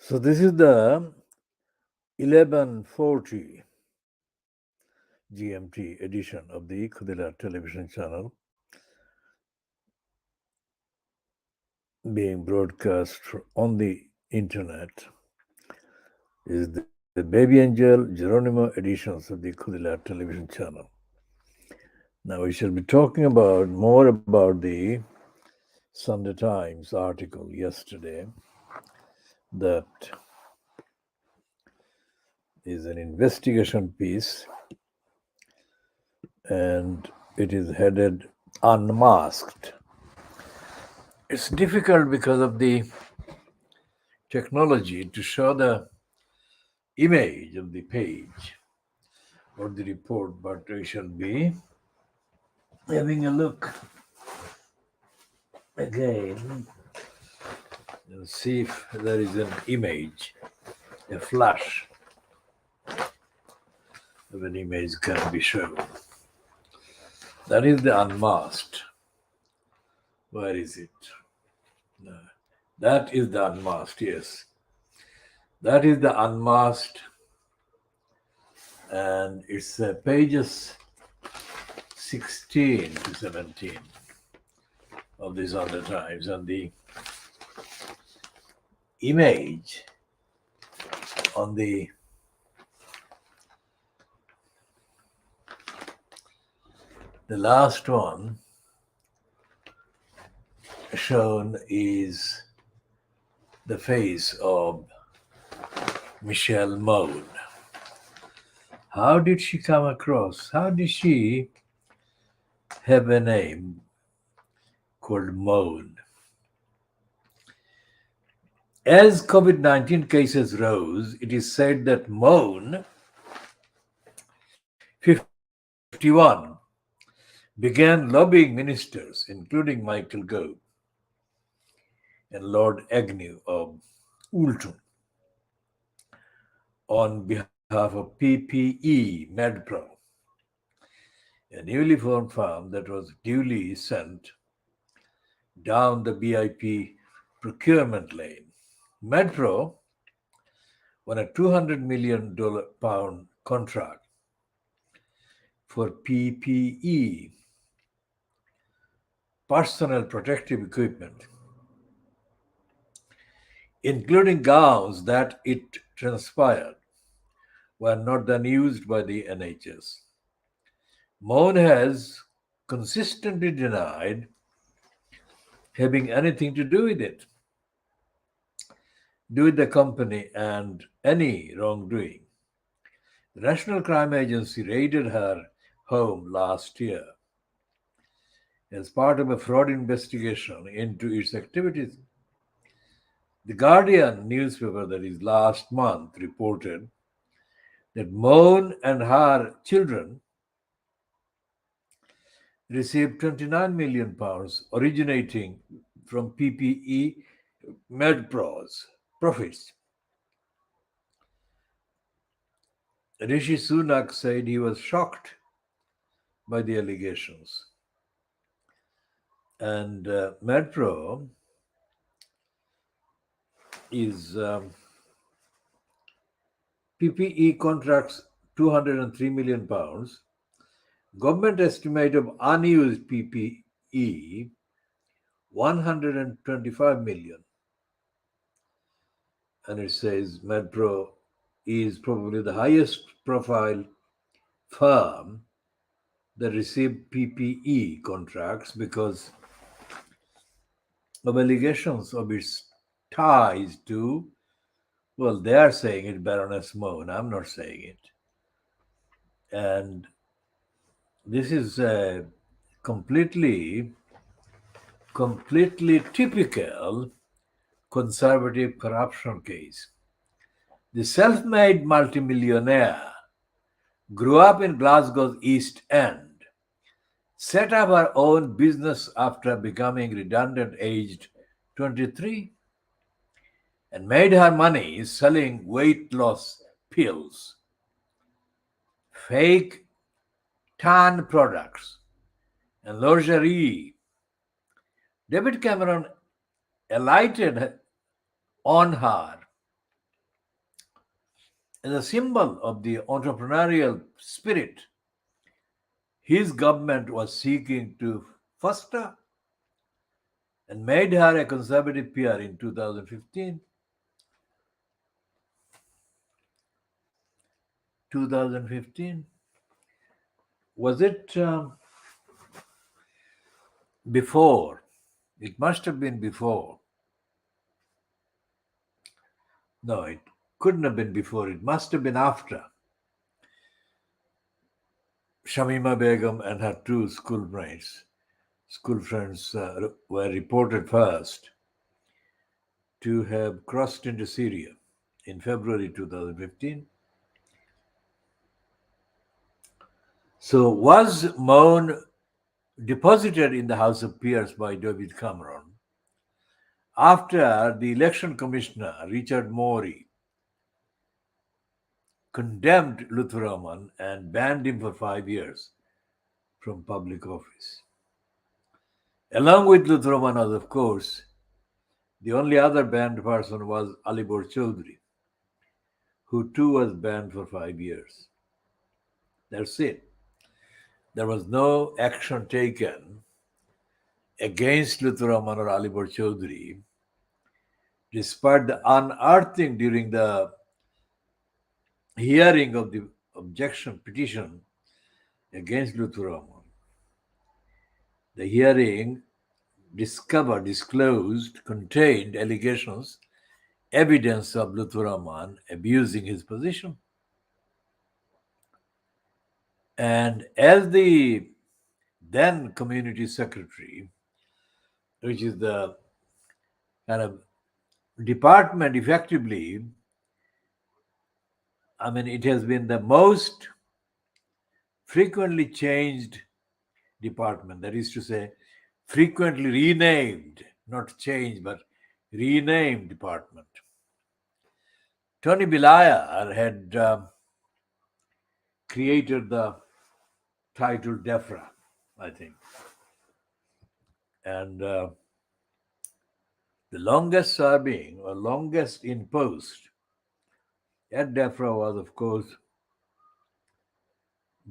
So this is the 11:40 GMT edition of the KHOODEELAARTV television channel, being broadcast on the internet. Is the BabyAngelGeronimo editions of the KHOODEELAARTV television channel. Now we shall be talking more about the Sunday Times article yesterday that is an investigation piece, and it is headed Unmasked. It's difficult because of the technology to show the image of the page or the report, but we shall be having a look again and see if there is an image, a flash of an image can be shown. That is the Unmasked. Where is it? No. That is the Unmasked, yes. That is the Unmasked, and it's pages 16 to 17 of the Sunday Times, and the image on the last one shown is the face of Michelle Mone. How did she come across? How did she have a name called Mone? As COVID-19 cases rose, it is said that Mone, 51, began lobbying ministers, including Michael Gove and Lord Agnew of Woolton, on behalf of PPE MedPro, a newly formed firm that was duly sent down the BIP procurement lane. MedPro won a $200 million contract for PPE, personal protective equipment, including gowns that it transpired were not then used by the NHS. Mone has consistently denied having anything to do with it, with the company and any wrongdoing. The National Crime Agency raided her home last year as part of a fraud investigation into its activities. The Guardian newspaper, that is last month, reported that Mone and her children received £29 million originating from PPE MedPro's profits. Rishi Sunak said he was shocked by the allegations. And MedPro is PPE contracts £203 million. Government estimate of unused PPE 125 million. And it says MedPro is probably the highest profile firm that received PPE contracts because of allegations of its ties to, well, they are saying it, Baroness Mone. I'm not saying it. And this is a completely typical conservative corruption case. The self-made multimillionaire grew up in Glasgow's East End, set up her own business after becoming redundant aged 23, and made her money selling weight loss pills, fake tan products, and lingerie. David Cameron alighted on her As a symbol of the entrepreneurial spirit his government was seeking to foster and made her a conservative peer in 2015. 2015. Was it before? It must have been before. No, it couldn't have been before. It must have been after. Shamima Begum and her two school friends were reported first to have crossed into Syria in February 2015. So was Moan deposited in the House of Peers by David Cameron after the election commissioner, Richard Morey, condemned Luthuraman and banned him for 5 years from public office. Along with Luthuraman, of course, the only other banned person was Alibor Chaudhry, who too was banned for 5 years. That's it. There was no action taken against Luthuraman or Alibor Chaudhry, despite the unearthing during the hearing of the objection petition against Luthuraman. The hearing contained allegations, evidence of Luthuraman abusing his position. And as the then community secretary, which is the kind of department effectively, it has been the most frequently changed department, that is to say, frequently renamed, not changed, but renamed department. Tony Belayar had created the title DEFRA, I think. And the longest serving or longest in post at DEFRA was, of course,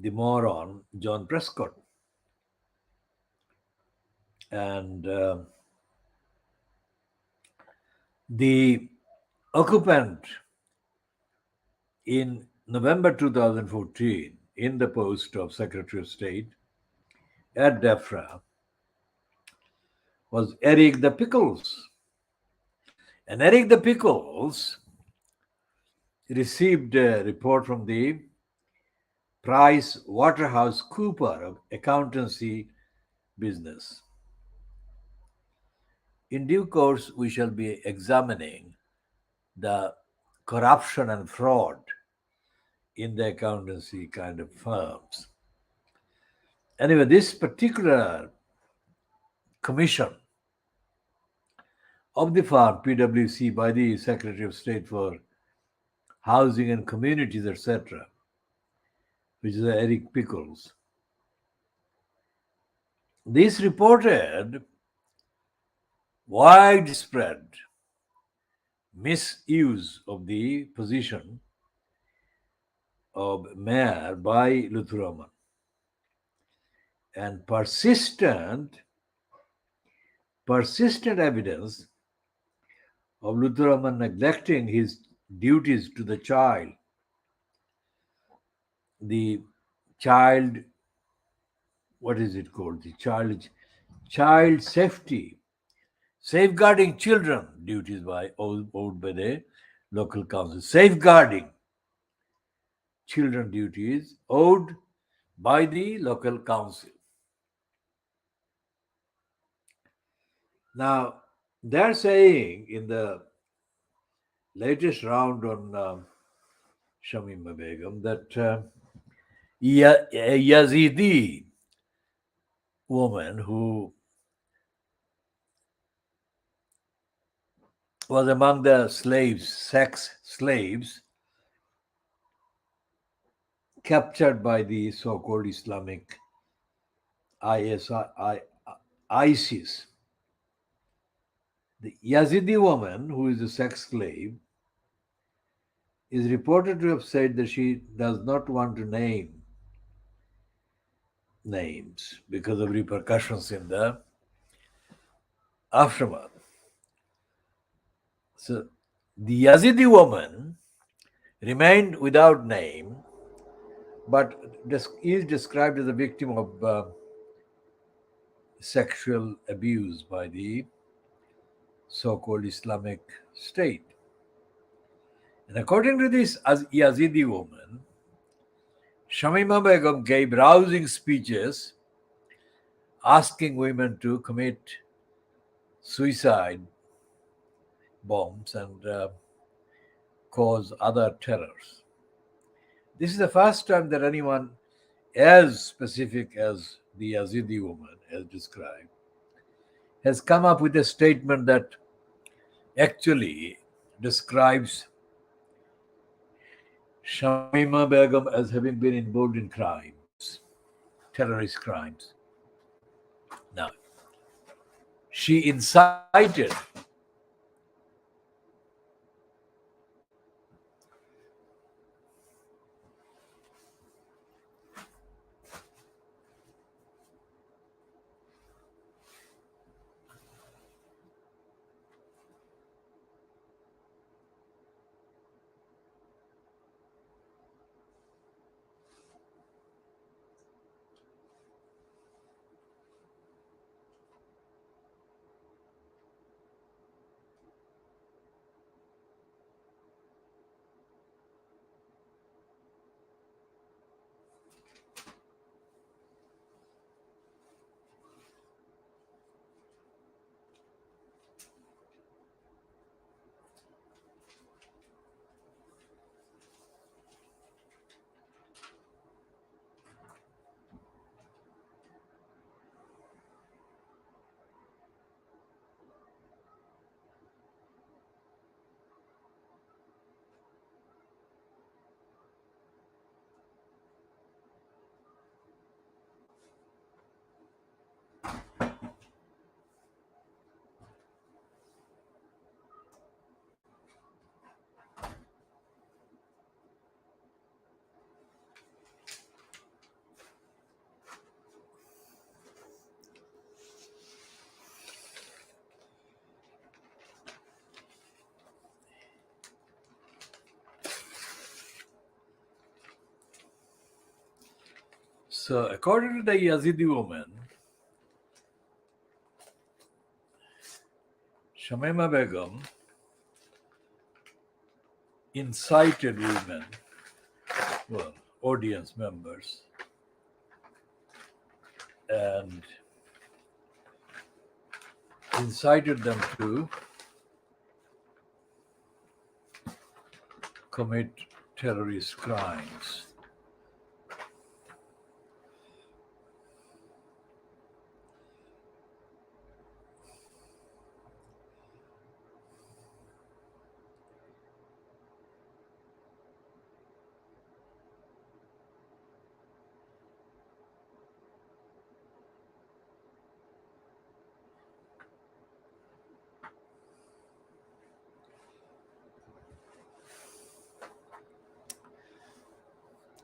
the moron John Prescott. And the occupant in November 2014 in the post of Secretary of State at DEFRA was Eric the Pickles. And Eric the Pickles received a report from the Price Waterhouse Cooper of accountancy business. In due course, we shall be examining the corruption and fraud in the accountancy kind of firms. Anyway, this particular commission of the firm, PwC, by the Secretary of State for Housing and Communities, etc., which is Eric Pickles, this reported widespread misuse of the position of mayor by Luthuraman and persistent evidence of Luthuraman neglecting his duties to the child. The child, what is it called? The child safety, safeguarding children duties owed by the local council. Safeguarding children duties owed by the local council. Now, they're saying in the latest round on Shamima Begum that a Yazidi woman who was among the sex slaves, captured by the so-called Islamic ISIS. The Yazidi woman, who is a sex slave, is reported to have said that she does not want to name names because of repercussions in the aftermath. So the Yazidi woman remained without name, but is described as a victim of sexual abuse by the so-called Islamic State. And according to this Yazidi woman, Shamima Begum gave rousing speeches asking women to commit suicide bombs and cause other terrors. This is the first time that anyone as specific as the Yazidi woman has described has come up with a statement that actually describes Shamima Begum as having been involved in crimes, terrorist crimes. Now, she incited So, according to the Yazidi woman, Shamima Begum incited women, well, audience members, and incited them to commit terrorist crimes.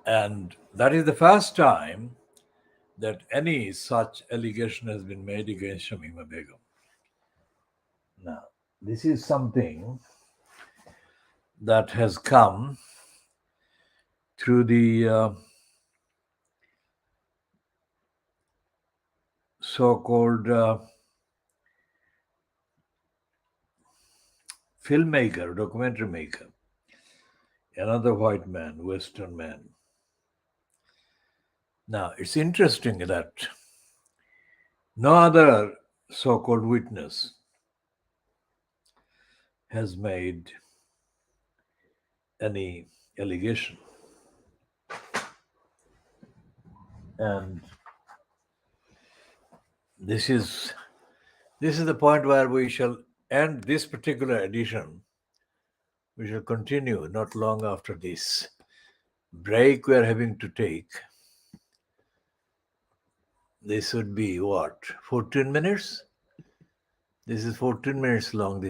And that is the first time that any such allegation has been made against Shamima Begum. Now, this is something that has come through the so-called filmmaker, documentary maker, another white man, Western man. Now, it's interesting that no other so-called witness has made any allegation. And this is the point where we shall end this particular edition. We shall continue not long after this break we are having to take. This would be what, 14 minutes? This is 14 minutes long.